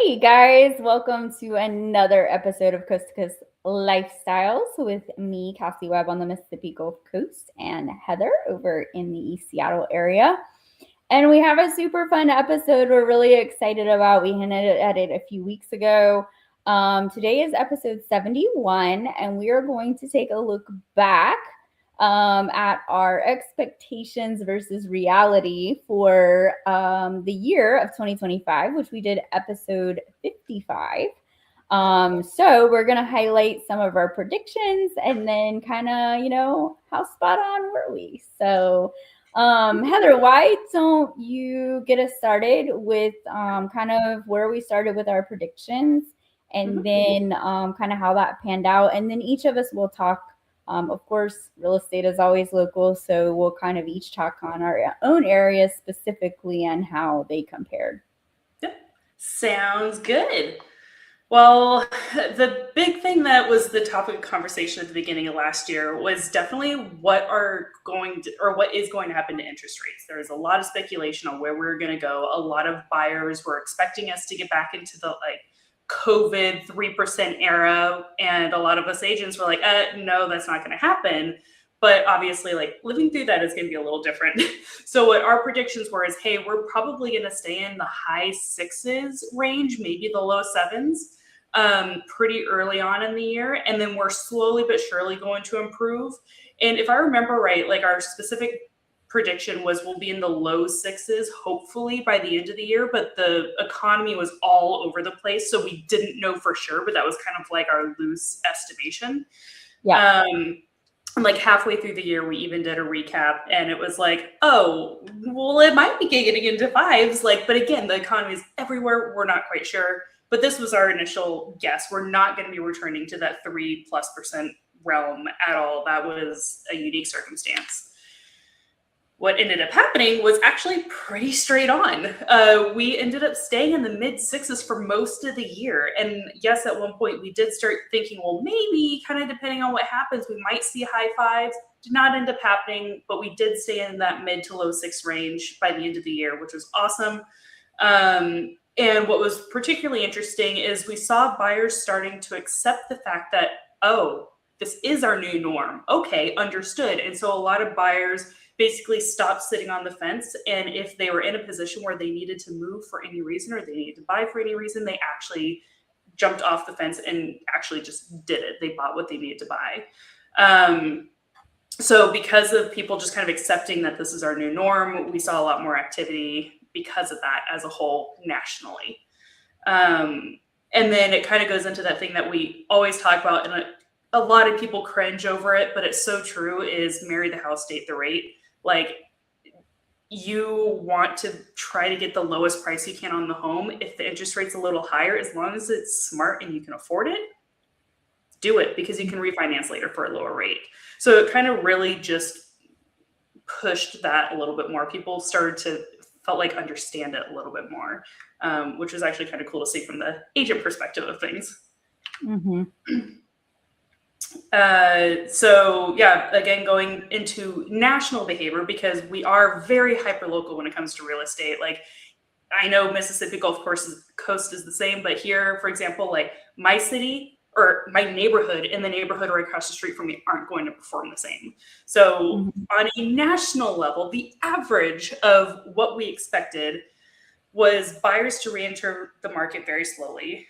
Hey guys, welcome to another episode of Coast to Coast Lifestyles with me, Cassie Webb on the Mississippi Gulf Coast, and Heather over in the East Seattle area. And we have a super fun episode we're really excited about. We hinted at it a few weeks ago. Today is episode 71, and we are going to take a look back at our expectations versus reality for the year of 2025, which we did episode 55. So we're going to highlight some of our predictions and then kind of, how spot on were we? So, Heather, why don't you get us started with kind of where we started with our predictions and then kind of how that panned out. And then each of us will talk. Of course, real estate is always local, so we'll kind of each talk on our own areas specifically and how they compared. Yep. Sounds good. Well, the big thing that was the topic of conversation at the beginning of last year was definitely what is going to happen to interest rates. There was a lot of speculation on where we were going to go. A lot of buyers were expecting us to get back into the COVID 3% era, and a lot of us agents were like, no, that's not going to happen. But obviously, living through that is going to be a little different. So what our predictions were is, hey, we're probably going to stay in the high sixes range, maybe the low sevens, pretty early on in the year. And then we're slowly but surely going to improve. And if I remember right, our specific prediction was we'll be in the low sixes, hopefully by the end of the year. But the economy was all over the place, so we didn't know for sure. But that was kind of our loose estimation. Yeah. Halfway through the year, we even did a recap, and it was oh, well, it might be getting into fives. But again, the economy is everywhere. We're not quite sure. But this was our initial guess. We're not going to be returning to that 3+% realm at all. That was a unique circumstance. What ended up happening was actually pretty straight on. We ended up staying in the mid sixes for most of the year. And yes, at one point we did start thinking, well, maybe kind of depending on what happens, we might see high fives. Did not end up happening, but we did stay in that mid to low six range by the end of the year, which was awesome. And what was particularly interesting is we saw buyers starting to accept the fact that, oh, this is our new norm. Okay, understood. And so a lot of buyers basically stopped sitting on the fence. And if they were in a position where they needed to move for any reason or they needed to buy for any reason, they actually jumped off the fence and actually just did it. They bought what they needed to buy. So because of people just kind of accepting that this is our new norm, we saw a lot more activity because of that as a whole nationally. And then it kind of goes into that thing that we always talk about, and a lot of people cringe over it, but it's so true, is marry the house, date the rate. You want to try to get the lowest price you can on the home. If the interest rate's a little higher, as long as it's smart and you can afford it, do it, because you can refinance later for a lower rate. So it kind of really just pushed that a little bit more. People felt like understand it a little bit more, which was actually kind of cool to see from the agent perspective of things. Mm-hmm. So yeah, again, going into national behavior, because we are very hyper local when it comes to real estate. I know Mississippi Gulf Coast is the same, but here, for example, my city or my neighborhood and the neighborhood right across the street from me aren't going to perform the same. So on a national level, the average of what we expected was buyers to re-enter the market very slowly.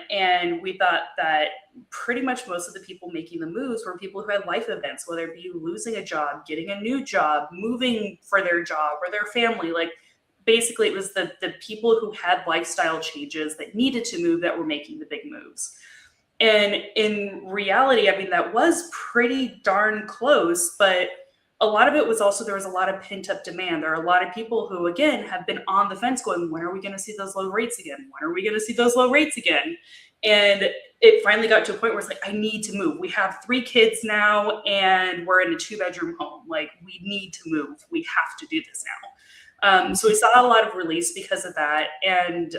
And we thought that pretty much most of the people making the moves were people who had life events, whether it be losing a job, getting a new job, moving for their job or their family. Basically it was the people who had lifestyle changes that needed to move that were making the big moves. And in reality, I mean, that was pretty darn close, but a lot of it was also, there was a lot of pent up demand. There are a lot of people who, again, have been on the fence going, when are we going to see those low rates again? When are we going to see those low rates again? And it finally got to a point where it's I need to move. We have 3 kids now and we're in a 2-bedroom home. We need to move. We have to do this now. So we saw a lot of release because of that. And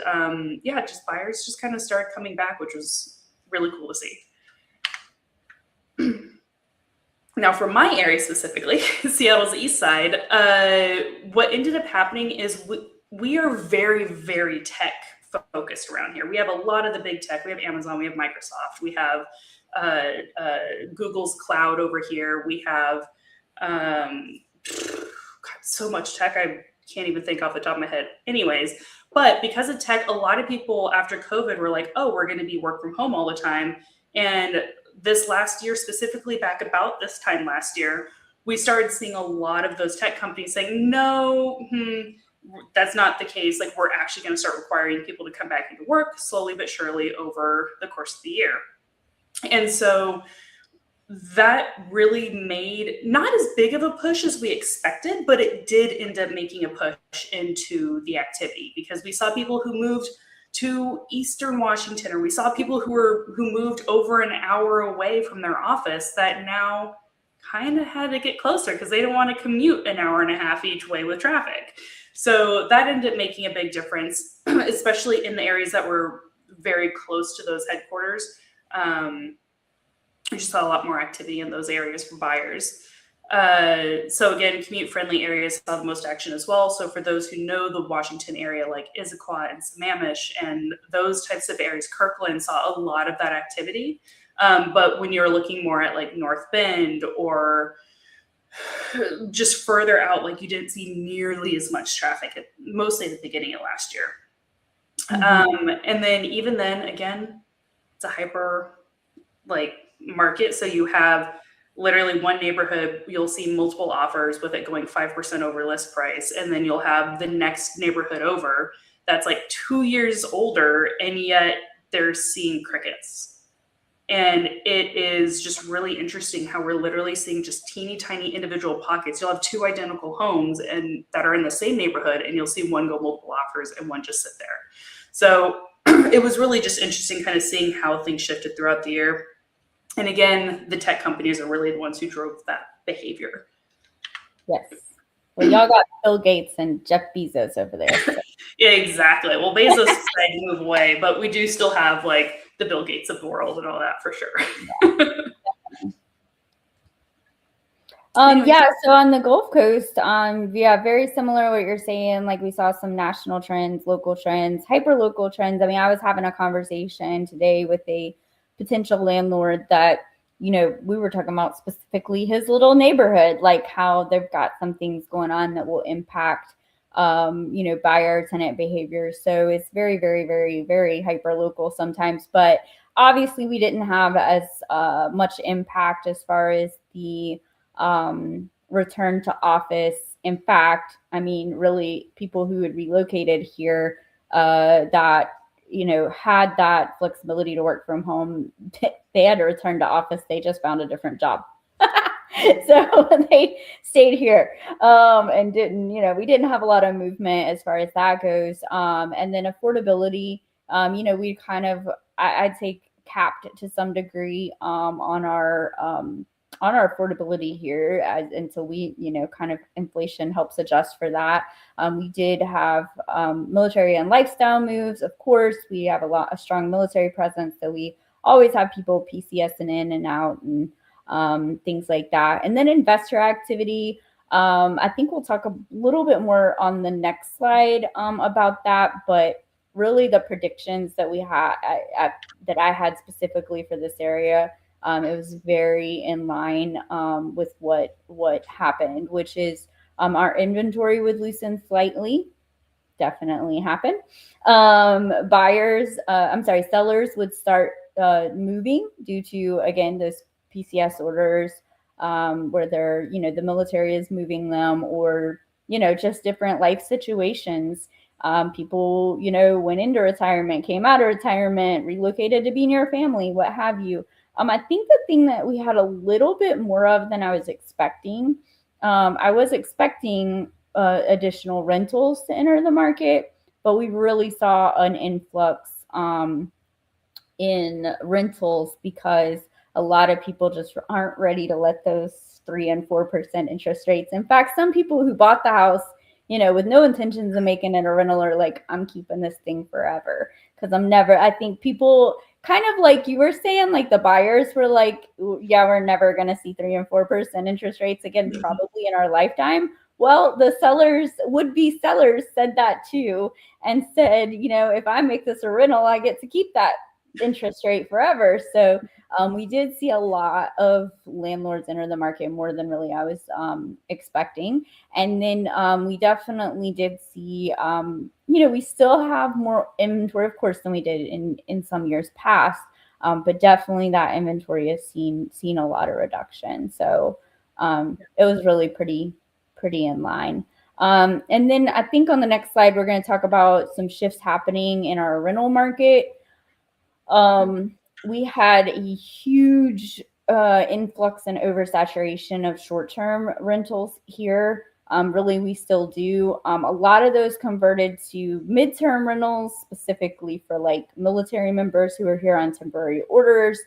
just buyers just kind of started coming back, which was really cool to see. Now, for my area specifically, Seattle's east side, what ended up happening is we are very, very tech focused around here. We have a lot of the big tech. We have Amazon, we have Microsoft, we have Google's cloud over here. We have so much tech I can't even think off the top of my head. Anyways, but because of tech, a lot of people after COVID were like, oh, we're going to be work from home all the time. And this last year, specifically back about this time last year, we started seeing a lot of those tech companies saying, no, that's not the case. Like, we're actually going to start requiring people to come back into work slowly but surely over the course of the year. And so that really made not as big of a push as we expected, but it did end up making a push into the activity, because we saw people who moved to Eastern Washington, or we saw people who moved over an hour away from their office that now kind of had to get closer because they didn't want to commute an hour and a half each way with traffic. So that ended up making a big difference, especially in the areas that were very close to those headquarters. We just saw a lot more activity in those areas for buyers. So again, commute-friendly areas saw the most action as well. So for those who know the Washington area, like Issaquah and Sammamish and those types of areas, Kirkland saw a lot of that activity. But when you're looking more at like North Bend or just further out, like you didn't see nearly as much traffic, mostly at the beginning of last year. And then even then, again, it's a hyper like market. So you have literally one neighborhood, you'll see multiple offers with it going 5% over list price. And then you'll have the next neighborhood over that's like 2 years older, and yet they're seeing crickets. And it is just really interesting how we're literally seeing just teeny tiny individual pockets. You'll have two identical homes and that are in the same neighborhood, and you'll see one go multiple offers and one just sit there. So it was really just interesting kind of seeing how things shifted throughout the year. And again, the tech companies are really the ones who drove that behavior. Yes. Well, y'all got Bill Gates and Jeff Bezos over there. So. Yeah, exactly. Well, Bezos decided to move away, but we do still have like the Bill Gates of the world and all that for sure. Yeah, so on the Gulf Coast, yeah, very similar to what you're saying. Like we saw some national trends, local trends, hyper local trends. I mean, I was having a conversation today with a potential landlord that, you know, we were talking about specifically his little neighborhood, like how they've got some things going on that will impact, you know, buyer tenant behavior. So it's very, very, very, very hyper local sometimes, but obviously we didn't have as much impact as far as the return to office. In fact, I mean, really people who had relocated here that, you know, had that flexibility to work from home, they had to return to office. They just found a different job. So they stayed here and didn't, you know, we didn't have a lot of movement as far as that goes. And then affordability, you know, we kind of, I'd say capped to some degree on our affordability here until we, you know, kind of inflation helps adjust for that. We did have military and lifestyle moves. Of course, we have a strong military presence. So we always have people PCSing in and out and things like that. And then investor activity. I think we'll talk a little bit more on the next slide about that, but really the predictions that we had that I had specifically for this area, it was very in line with what happened, which is our inventory would loosen slightly. Definitely happen. Sellers would start moving due to, again, those PCS orders where they're, you know, the military is moving them, or, you know, just different life situations. People, you know, went into retirement, came out of retirement, relocated to be near family, what have you. I think the thing that we had a little bit more of than I was expecting, I was expecting additional rentals to enter the market, but we really saw an influx in rentals because a lot of people just aren't ready to let those 3% and 4% interest rates. In fact, some people who bought the house, you know, with no intentions of making it a rental are like, I'm keeping this thing forever because I think people kind of like you were saying, like the buyers were like, yeah, we're never going to see 3% and 4% interest rates again, probably in our lifetime. Well, the would-be sellers said that too, and said, if I make this a rental, I get to keep that interest rate forever. So we did see a lot of landlords enter the market, more than really I was expecting. And then we definitely did see, we still have more inventory, of course, than we did in some years past. But definitely that inventory has seen a lot of reduction. So it was really pretty in line. And then I think on the next slide, we're going to talk about some shifts happening in our rental market. We had a huge influx and oversaturation of short-term rentals here. Really, we still do. A lot of those converted to midterm rentals, specifically for like military members who are here on temporary orders.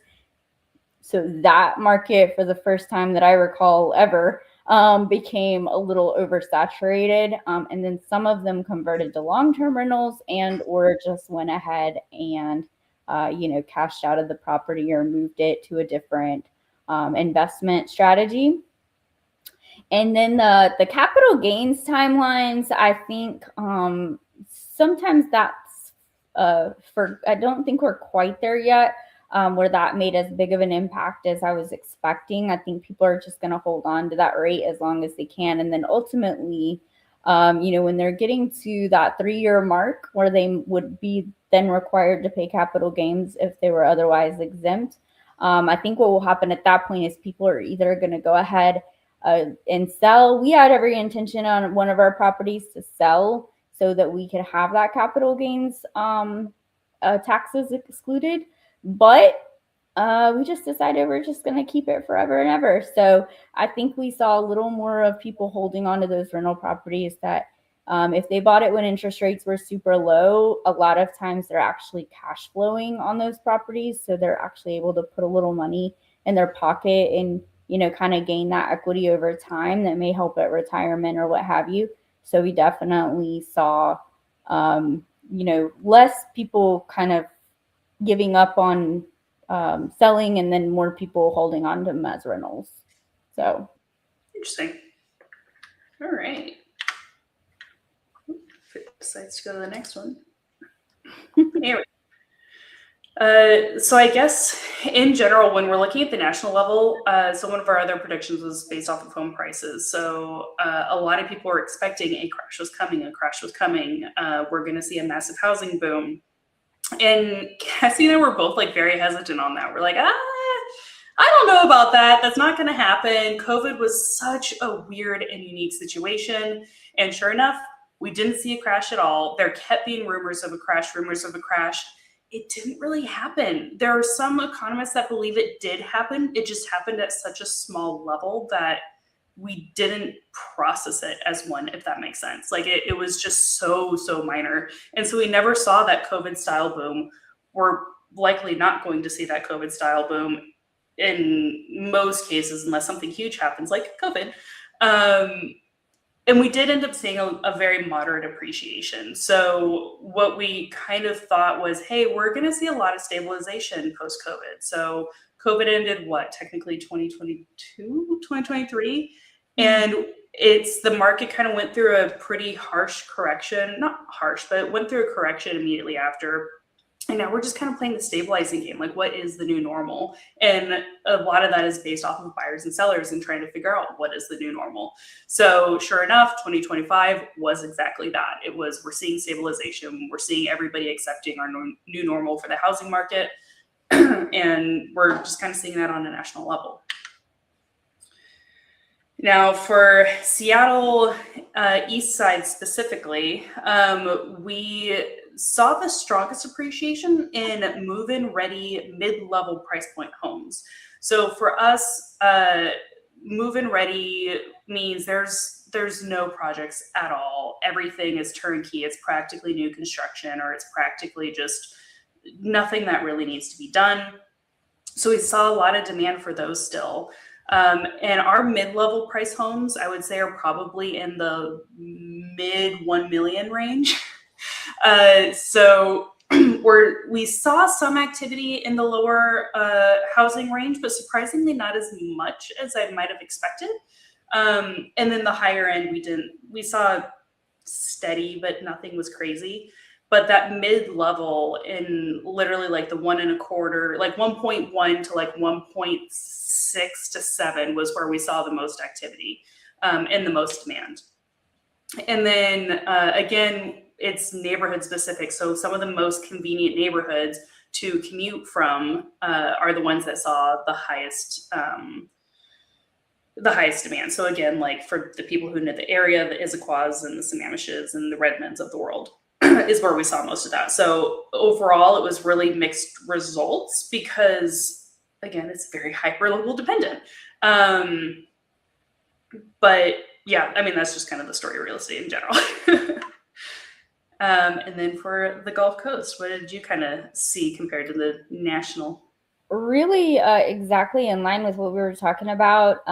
So that market, for the first time that I recall ever, became a little oversaturated. And then some of them converted to long-term rentals or just went ahead and cashed out of the property or moved it to a different investment strategy. And then the capital gains timelines, I think sometimes that's I don't think we're quite there yet, where that made as big of an impact as I was expecting. I think people are just going to hold on to that rate as long as they can. And then ultimately, when they're getting to that 3-year mark where they would be then required to pay capital gains if they were otherwise exempt, I think what will happen at that point is people are either going to go ahead and sell. We had every intention on one of our properties to sell so that we could have that capital gains taxes excluded. But we just decided we're just going to keep it forever and ever. So I think we saw a little more of people holding on to those rental properties that if they bought it when interest rates were super low, a lot of times they're actually cash flowing on those properties. So they're actually able to put a little money in their pocket and, kind of gain that equity over time that may help at retirement or what have you. So we definitely saw, less people kind of giving up on selling, and then more people holding on to them as rentals. So interesting. All right. If it decides to go to the next one. Anyway. So I guess in general, when we're looking at the national level, so one of our other predictions was based off of home prices. So a lot of people were expecting a crash was coming. We're going to see a massive housing boom. And Cassie and I were both like very hesitant on that. We're like, I don't know about that. That's not going to happen. COVID was such a weird and unique situation. And sure enough, we didn't see a crash at all. There kept being rumors of a crash. It didn't really happen. There are some economists that believe it did happen. It just happened at such a small level that we didn't process it as one, if that makes sense. Like it was just so minor. And so we never saw that COVID style boom. We're likely not going to see that COVID style boom in most cases, unless something huge happens like COVID. And we did end up seeing a very moderate appreciation. So what we kind of thought was, hey, we're going to see a lot of stabilization post-COVID. So COVID ended technically 2022, 2023. And the market kind of went through a pretty harsh correction, not harsh, but it went through a correction immediately after. And now we're just kind of playing the stabilizing game. Like, what is the new normal? And a lot of that is based off of buyers and sellers and trying to figure out what is the new normal. So sure enough, 2025 was exactly that. We're seeing stabilization. We're seeing everybody accepting our new normal for the housing market. And we're just kind of seeing that on a national level. Now, for Seattle East Side specifically, we saw the strongest appreciation in move-in ready mid-level price point homes. So for us, move-in ready means there's no projects at all. Everything is turnkey. It's practically new construction, or it's practically just nothing that really needs to be done. So we saw a lot of demand for those still. And our mid-level price homes, I would say, are probably in the mid 1 million range. So we saw some activity in the lower housing range, but surprisingly not as much as I might have expected. And then the higher end, we saw steady, but nothing was crazy. But that mid level in literally like the 1.25, like 1.1 to like 1.6 to 7 was where we saw the most activity and the most demand. And then again, it's neighborhood specific. So some of the most convenient neighborhoods to commute from are the ones that saw the highest demand. So again, like for the people who know the area, the Issaquahs and the Sammamishes and the Redmonds of the world is where we saw most of that. So overall, it was really mixed results because, again, it's very hyper-local dependent. But yeah, I mean, that's just kind of the story of real estate in general. And then for the Gulf Coast, what did you kind of see compared to the national? Really exactly in line with what we were talking about.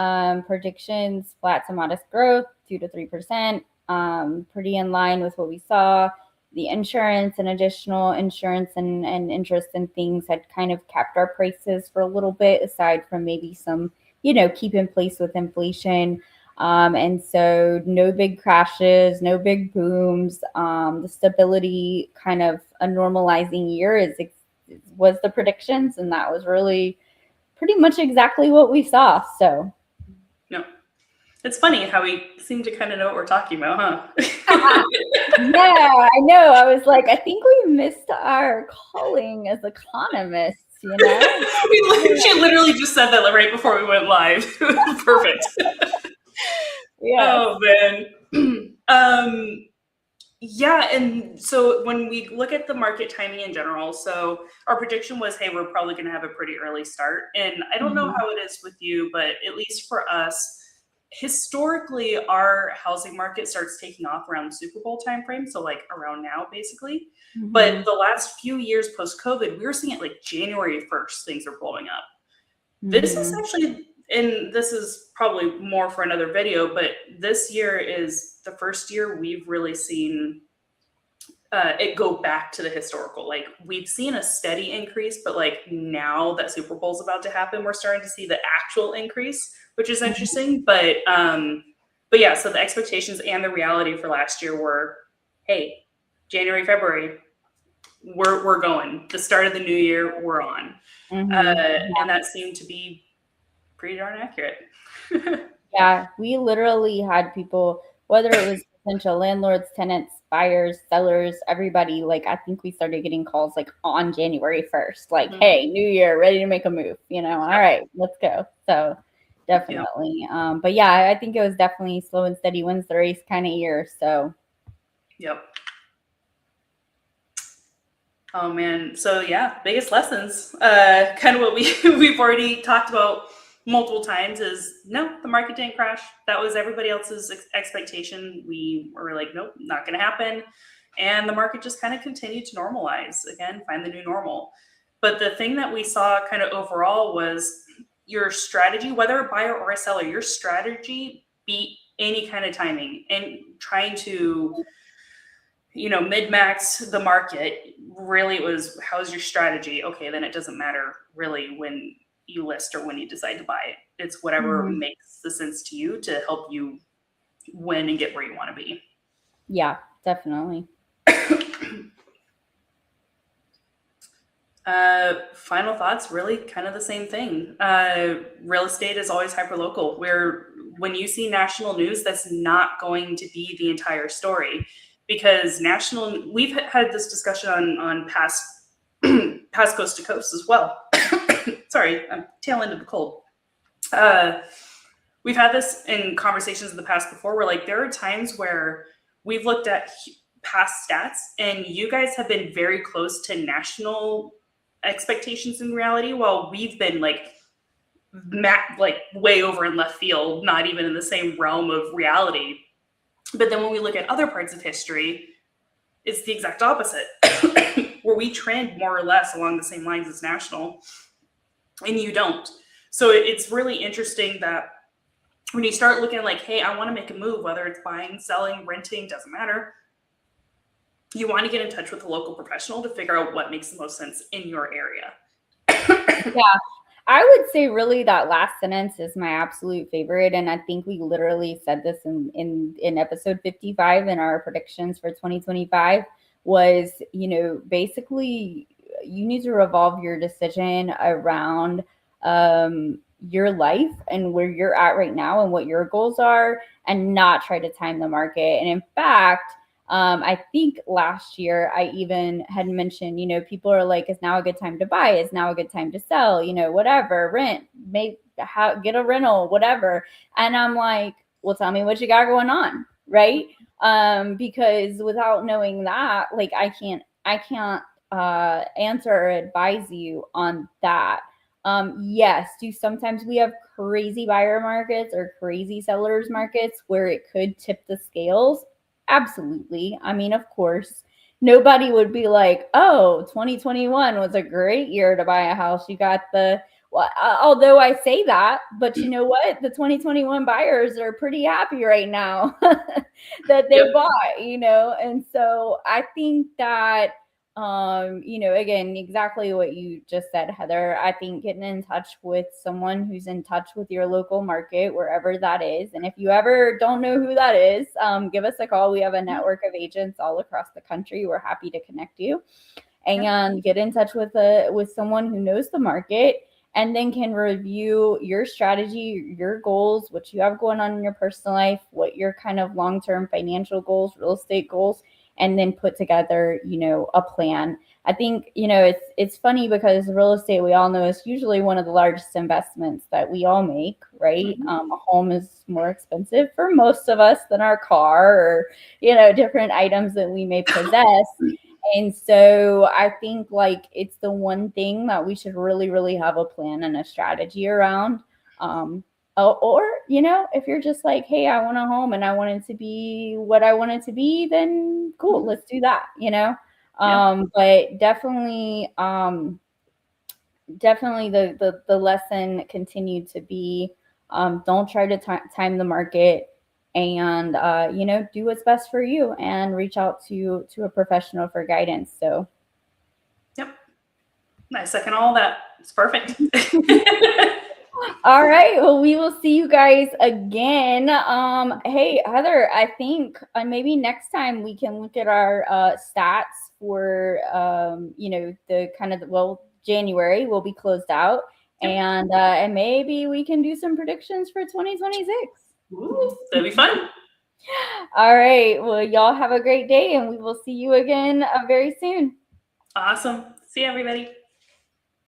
Predictions, flat to modest growth, 2 to 3%. Pretty in line with what we saw. The insurance and additional insurance and interest and things had kind of kept our prices for a little bit, aside from maybe some, keep in place with inflation. And so no big crashes, no big booms. The stability, kind of a normalizing year was the predictions, and that was really pretty much exactly what we saw. So no, it's funny how we seem to kind of know what we're talking about, huh? Yeah, I know. I was like, I think we missed our calling as economists, She literally just said that right before we went live. Perfect. Yeah. Oh man. Yeah, and so when we look at the market timing in general, so our prediction was, hey, we're probably going to have a pretty early start. And I don't know how it is with you, but at least for us, historically, our housing market starts taking off around the Super Bowl timeframe, so like around now, basically. But the last few years post-COVID, we were seeing it like January 1st, things are blowing up. This is actually, and this is probably more for another video, but this year is the first year we've really seen it go back to the historical. Like we've seen a steady increase, but like now that Super Bowl's about to happen, we're starting to see the actual increase, which is interesting. But yeah, so the expectations and the reality for last year were, hey, January, February, we're going. The start of the new year, we're on. And that seemed to be pretty darn accurate. Yeah, we literally had people, whether it was potential landlords, tenants, buyers, sellers, everybody, like I think we started getting calls like on January 1st, like, hey, new year, ready to make a move, all right, let's go. So definitely. But yeah, I think it was definitely slow and steady wins the race kind of year. So yep. Oh man. So yeah, biggest lessons. Kind of what we've already talked about multiple times is no, the market didn't crash. That was everybody else's expectation. We were like, nope, not going to happen. And the market just kind of continued to normalize. Again, find the new normal. But the thing that we saw kind of overall was your strategy, whether a buyer or a seller, your strategy beat any kind of timing and trying to mid-max the market. Really, it was, how's your strategy? Okay, then it doesn't matter really when you list or when you decide to buy it. It's whatever makes the sense to you to help you win and get where you want to be. Yeah, definitely. Final thoughts, really kind of the same thing. Real estate is always hyper-local, where when you see national news, that's not going to be the entire story. Because we've had this discussion on past Coast to Coast as well. Sorry, I'm tail end of the cold. We've had this in conversations in the past before, where like there are times where we've looked at past stats and you guys have been very close to national expectations in reality, while we've been like way over in left field, not even in the same realm of reality. But then when we look at other parts of history, it's the exact opposite, where we trend more or less along the same lines as national, and you don't. So it's really interesting that when you start looking like, hey, I want to make a move, whether it's buying, selling, renting, doesn't matter. You want to get in touch with a local professional to figure out what makes the most sense in your area. Yeah. I would say really that last sentence is my absolute favorite. And I think we literally said this in episode 55 in our predictions for 2025 was, basically you need to revolve your decision around your life and where you're at right now and what your goals are, and not try to time the market. And in fact, I think last year I even had mentioned, people are like, is now a good time to buy? Is now a good time to sell? Whatever, rent, get a rental, whatever. And I'm like, well, tell me what you got going on, right? Because without knowing that, like I can't answer or advise you on that. Yes, do sometimes we have crazy buyer markets or crazy sellers markets where it could tip the scales? Absolutely. I mean, of course, nobody would be like, oh, 2021 was a great year to buy a house. You got although I say that, but you know what? The 2021 buyers are pretty happy right now that they bought, and so I think that, again, exactly what you just said, Heather. I think getting in touch with someone who's in touch with your local market, wherever that is. And if you ever don't know who that is, give us a call. We have a network of agents all across the country. We're happy to connect you and get in touch with someone who knows the market and then can review your strategy, your goals, what you have going on in your personal life, what your kind of long-term financial goals, real estate goals, and then put together, a plan. I think, it's funny because real estate, we all know, is usually one of the largest investments that we all make, right? A home is more expensive for most of us than our car or, different items that we may possess. And so I think like it's the one thing that we should really, really have a plan and a strategy around. Or, if you're just like, hey, I want a home and I want it to be what I want it to be, then cool, let's do that, But definitely the lesson continued to be, don't try to time the market, and, do what's best for you and reach out to a professional for guidance. So. Yep. I second all that. It's perfect. All right. Well, we will see you guys again. Hey, Heather, I think maybe next time we can look at our stats for, the kind of, January will be closed out, and maybe we can do some predictions for 2026. Ooh, that'd be fun. All right. Well, y'all have a great day, and we will see you again very soon. Awesome. See you, everybody.